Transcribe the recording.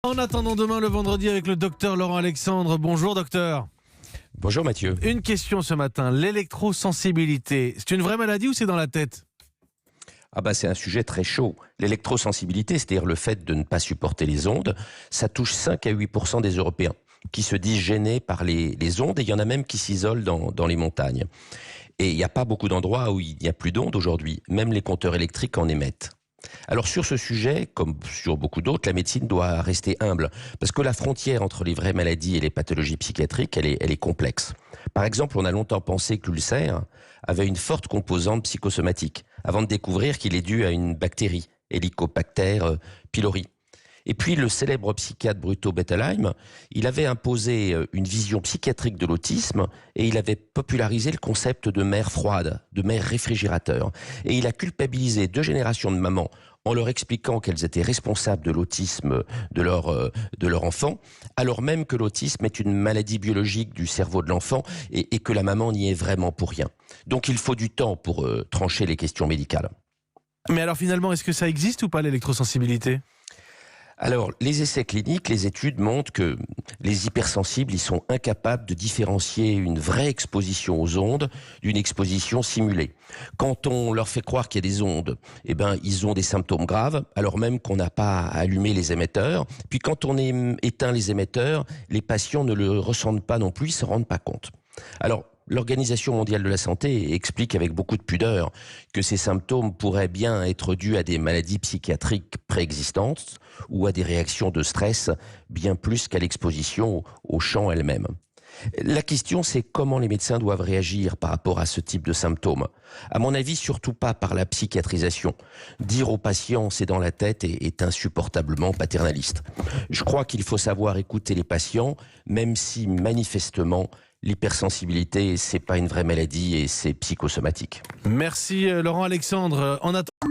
En attendant demain le vendredi avec le docteur Laurent Alexandre. Bonjour docteur. Bonjour Mathieu. Une question ce matin, l'électrosensibilité, c'est une vraie maladie ou c'est dans la tête ? C'est un sujet très chaud. L'électrosensibilité, c'est-à-dire le fait de ne pas supporter les ondes, ça touche 5 à 8% des Européens qui se disent gênés par les ondes, et il y en a même qui s'isolent dans les montagnes. Et il n'y a pas beaucoup d'endroits où il n'y a plus d'ondes aujourd'hui, même les compteurs électriques en émettent. Alors sur ce sujet, comme sur beaucoup d'autres, la médecine doit rester humble, parce que la frontière entre les vraies maladies et les pathologies psychiatriques, elle est complexe. Par exemple, on a longtemps pensé que l'ulcère avait une forte composante psychosomatique, avant de découvrir qu'il est dû à une bactérie, Helicobacter pylori. Et puis le célèbre psychiatre Bruto Bettelheim, il avait imposé une vision psychiatrique de l'autisme et il avait popularisé le concept de mère froide, de mère réfrigérateur. Et il a culpabilisé 2 générations de mamans en leur expliquant qu'elles étaient responsables de l'autisme de leur enfant, alors même que l'autisme est une maladie biologique du cerveau de l'enfant et que la maman n'y est vraiment pour rien. Donc il faut du temps pour trancher les questions médicales. Mais alors finalement, est-ce que ça existe ou pas l'électrosensibilité ? Alors, les essais cliniques, les études montrent que les hypersensibles, ils sont incapables de différencier une vraie exposition aux ondes d'une exposition simulée. Quand on leur fait croire qu'il y a des ondes, ils ont des symptômes graves, alors même qu'on n'a pas à allumer les émetteurs. Puis quand on éteint les émetteurs, les patients ne le ressentent pas non plus, ils ne se rendent pas compte. Alors, l'Organisation mondiale de la santé explique avec beaucoup de pudeur que ces symptômes pourraient bien être dus à des maladies psychiatriques préexistantes ou à des réactions de stress bien plus qu'à l'exposition aux champs elles-mêmes. La question, c'est comment les médecins doivent réagir par rapport à ce type de symptômes. À mon avis, surtout pas par la psychiatrisation. Dire aux patients c'est dans la tête est insupportablement paternaliste. Je crois qu'il faut savoir écouter les patients, même si manifestement l'hypersensibilité, c'est pas une vraie maladie et c'est psychosomatique. Merci Laurent Alexandre. En attendant...